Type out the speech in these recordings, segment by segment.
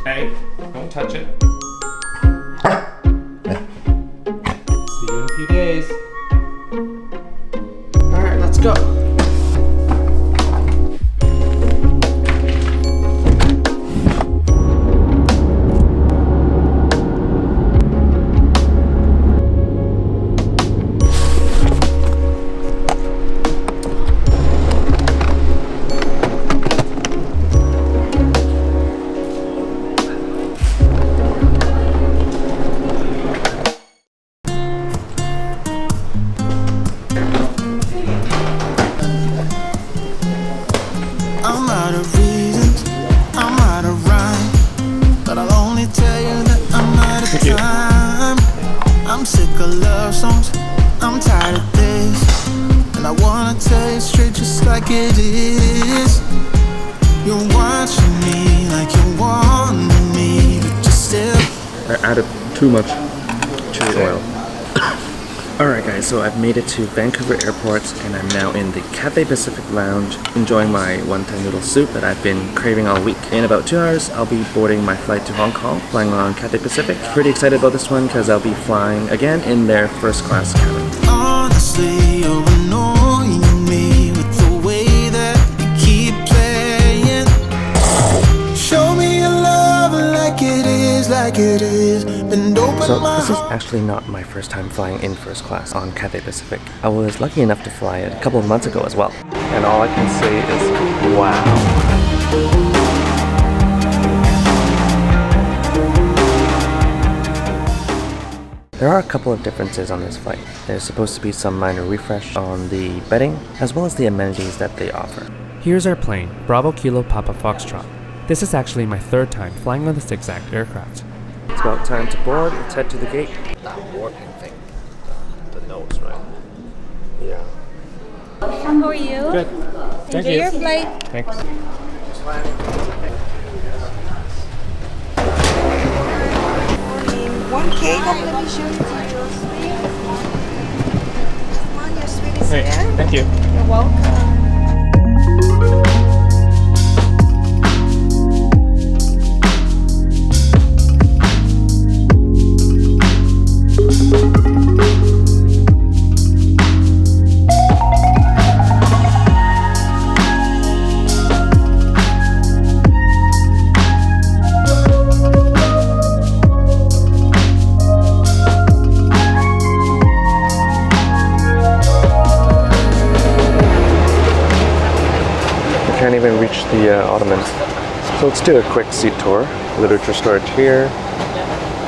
Hey, don't touch it. See you in a few days. Alright, let's go. I'm out of reasons, I'm out of rhyme, but I'll only tell you that I'm out of time. I'm sick of love songs, I'm tired of this, and I wanna tell you straight just like it is. You're watching me like you want me, but you're still. I added too much chili oil. Alright guys, so I've made it to Vancouver Airport and I'm now in the Cathay Pacific lounge enjoying my wonton noodle soup that I've been craving all week. In about 2 hours, I'll be boarding my flight to Hong Kong, flying on Cathay Pacific. Pretty excited about this one because I'll be flying again in their first class cabin. Honestly, you're annoying me with the way that you keep playing. Show me your love like it is, like it is. Bend open So my this is heart. actually not my first time flying in first class on Cathay Pacific. I was lucky enough to fly it a couple of months ago as well. And all I can say is, wow. There are a couple of differences on this flight. There's supposed to be some minor refresh on the bedding, as well as the amenities that they offer. Here's our plane, Bravo Kilo Papa Foxtrot. This is actually my third time flying on this exact aircraft. It's about time to board. Let's head to the gate. That warping thing. The nose, right? Yeah. How are you? Good. Enjoy your flight. Thanks. One cake, let me show it to you. Come on, your sweet is Hey, here. thank you. You're welcome. Can't even reach the ottomans. So let's do a quick seat tour. Literature storage here.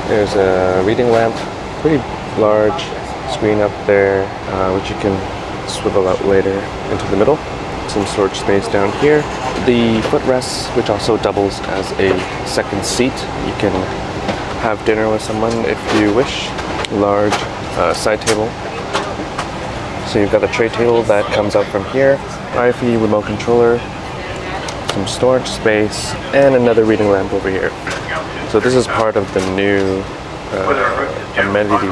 There's a reading lamp, pretty large screen up there, which you can swivel out later into the middle. Some storage space down here. The footrests, which also doubles as a second seat. You can have dinner with someone if you wish. Large side table. So you've got a tray table that comes out from here. RFID remote controller. Some storage space, and another reading lamp over here. So this is part of the new amenity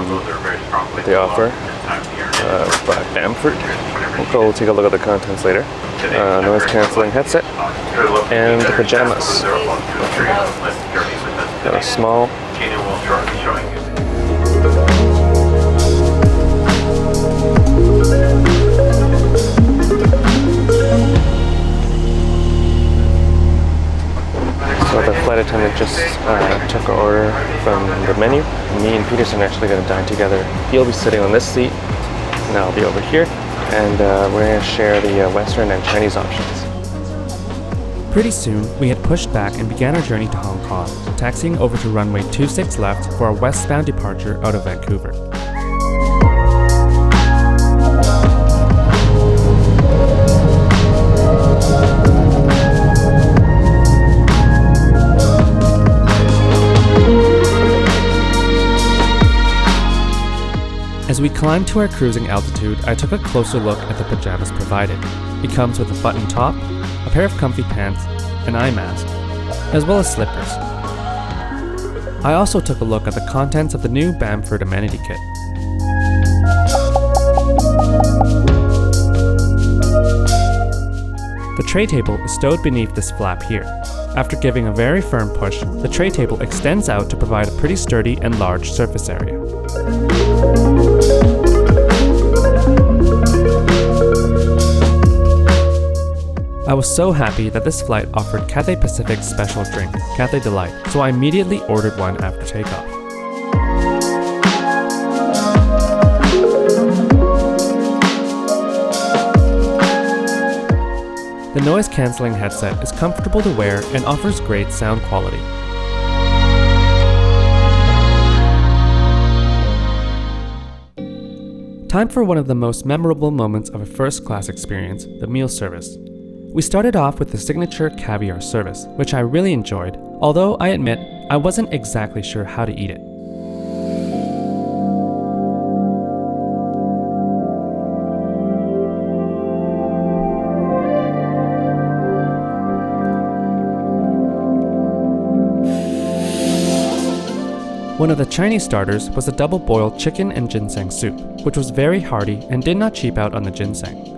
that they offer by Bamford. We'll take a look at the contents later. Noise cancelling headset, and the pajamas. Got a small. So the flight attendant just took our order from the menu. Me and Peterson are actually going to dine together. He'll be sitting on this seat, and I'll be over here. And we're going to share the Western and Chinese options. Pretty soon, we had pushed back and began our journey to Hong Kong, taxiing over to runway 26 left for our westbound departure out of Vancouver. As we climbed to our cruising altitude, I took a closer look at the pajamas provided. It comes with a button top, a pair of comfy pants, an eye mask, as well as slippers. I also took a look at the contents of the new Bamford amenity kit. The tray table is stowed beneath this flap here. After giving a very firm push, the tray table extends out to provide a pretty sturdy and large surface area. I was so happy that this flight offered Cathay Pacific's special drink, Cathay Delight, so I immediately ordered one after takeoff. The noise-cancelling headset is comfortable to wear and offers great sound quality. Time for one of the most memorable moments of a first-class experience, the meal service. We started off with the signature caviar service, which I really enjoyed, although I admit I wasn't exactly sure how to eat it. One of the Chinese starters was a double-boiled chicken and ginseng soup, which was very hearty and did not cheap out on the ginseng.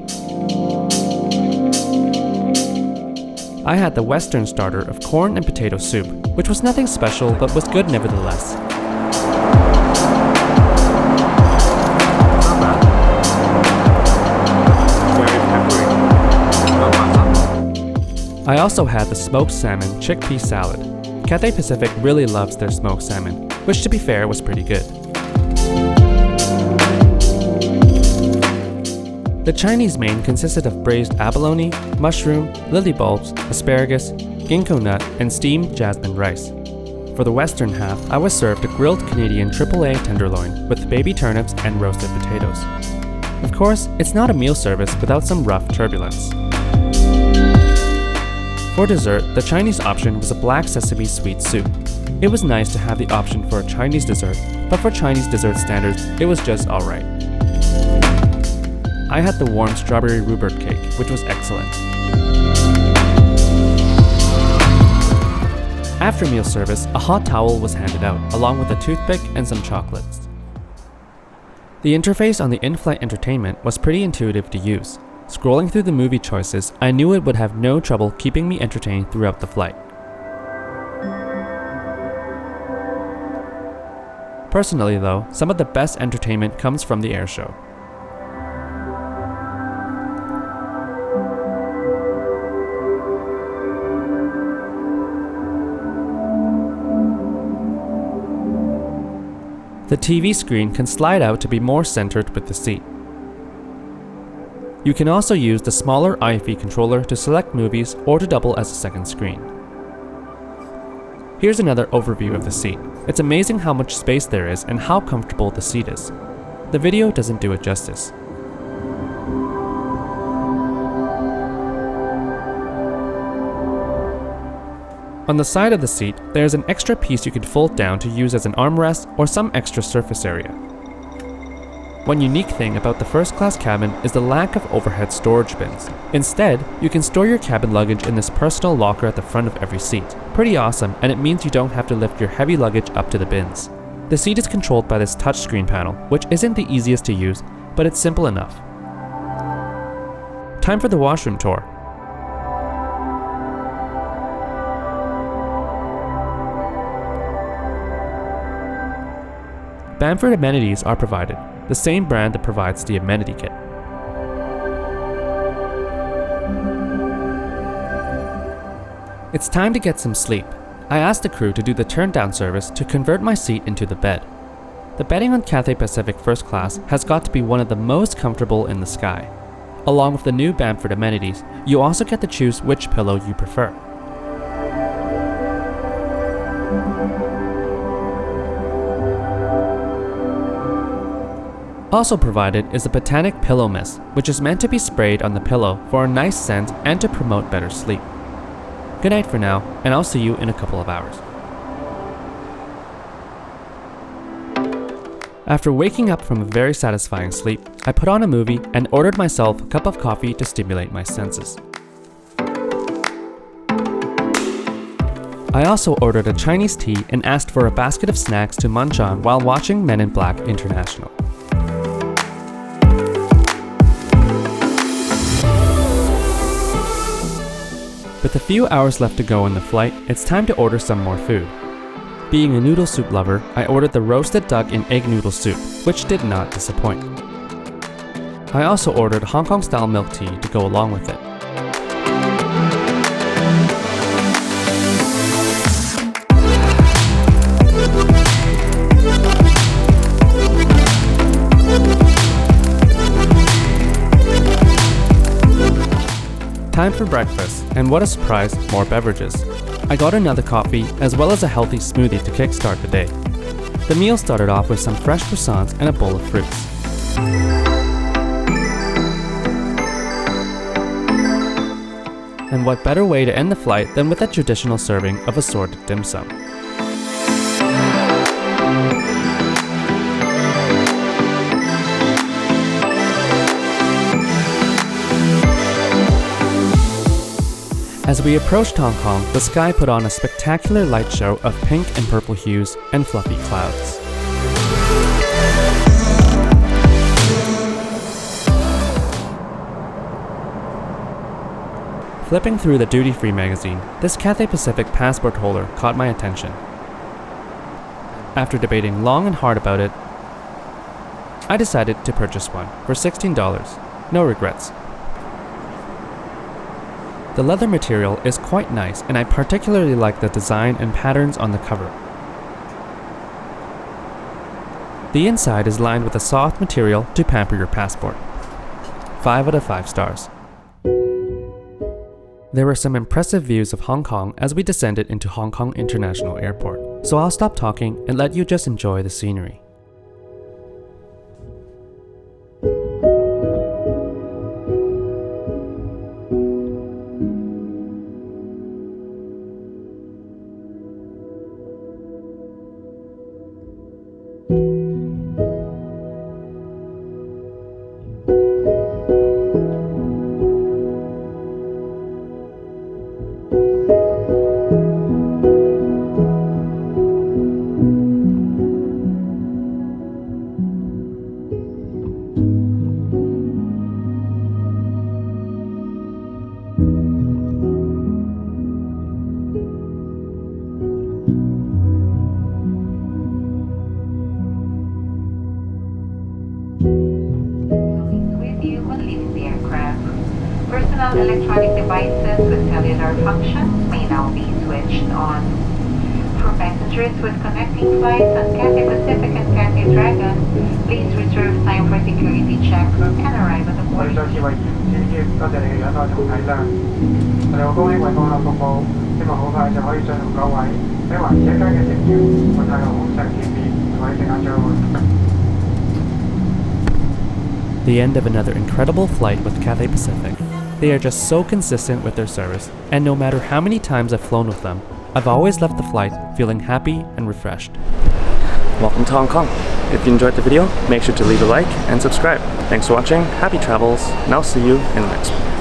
I had the Western starter of corn and potato soup, which was nothing special but was good nevertheless. I also had the smoked salmon chickpea salad. Cathay Pacific really loves their smoked salmon, which to be fair was pretty good. The Chinese main consisted of braised abalone, mushroom, lily bulbs, asparagus, ginkgo nut, and steamed jasmine rice. For the western half, I was served a grilled Canadian AAA tenderloin with baby turnips and roasted potatoes. Of course, it's not a meal service without some rough turbulence. For dessert, the Chinese option was a black sesame sweet soup. It was nice to have the option for a Chinese dessert, but for Chinese dessert standards, it was just alright. I had the warm strawberry rhubarb cake, which was excellent. After meal service, a hot towel was handed out, along with a toothpick and some chocolates. The interface on the in-flight entertainment was pretty intuitive to use. Scrolling through the movie choices, I knew it would have no trouble keeping me entertained throughout the flight. Personally though, some of the best entertainment comes from the airshow. The TV screen can slide out to be more centered with the seat. You can also use the smaller IFE controller to select movies or to double as a second screen. Here's another overview of the seat. It's amazing how much space there is and how comfortable the seat is. The video doesn't do it justice. On the side of the seat, there's an extra piece you can fold down to use as an armrest or some extra surface area. One unique thing about the first class cabin is the lack of overhead storage bins. Instead, you can store your cabin luggage in this personal locker at the front of every seat. Pretty awesome, and it means you don't have to lift your heavy luggage up to the bins. The seat is controlled by this touchscreen panel, which isn't the easiest to use, but it's simple enough. Time for the washroom tour. Bamford amenities are provided, the same brand that provides the amenity kit. It's time to get some sleep. I asked the crew to do the turn-down service to convert my seat into the bed. The bedding on Cathay Pacific First Class has got to be one of the most comfortable in the sky. Along with the new Bamford amenities, you also get to choose which pillow you prefer. Also provided is a botanic pillow mist, which is meant to be sprayed on the pillow for a nice scent and to promote better sleep. Good night for now, and I'll see you in a couple of hours. After waking up from a very satisfying sleep, I put on a movie and ordered myself a cup of coffee to stimulate my senses. I also ordered a Chinese tea and asked for a basket of snacks to munch on while watching Men in Black International. With a few hours left to go on the flight, it's time to order some more food. Being a noodle soup lover, I ordered the roasted duck in egg noodle soup, which did not disappoint. I also ordered Hong Kong style milk tea to go along with it. Time for breakfast, and what a surprise, more beverages. I got another coffee as well as a healthy smoothie to kickstart the day. The meal started off with some fresh croissants and a bowl of fruits. And what better way to end the flight than with a traditional serving of assorted dim sum. As we approached Hong Kong, the sky put on a spectacular light show of pink and purple hues and fluffy clouds. Flipping through the duty-free magazine, this Cathay Pacific passport holder caught my attention. After debating long and hard about it, I decided to purchase one for $16. No regrets. The leather material is quite nice, and I particularly like the design and patterns on the cover. The inside is lined with a soft material to pamper your passport. 5 out of 5 stars. There were some impressive views of Hong Kong as we descended into Hong Kong International Airport, so I'll stop talking and let you just enjoy the scenery. Electronic devices with cellular functions may now be switched on. For passengers with connecting flights on Cathay Pacific and Cathay Dragon, please reserve time for security check and arrive at the boarding gate. 多謝你嘅忍耐同體諒。我哋好高興為港客服務，希望好快就可以進入各位喺環市一間嘅成員，為太空上見面，各位乘客再會。The end of another incredible flight with Cathay Pacific. They are just so consistent with their service, and no matter how many times I've flown with them, I've always left the flight feeling happy and refreshed. Welcome to Hong Kong. If you enjoyed the video, make sure to leave a like and subscribe. Thanks for watching, happy travels, and I'll see you in the next one.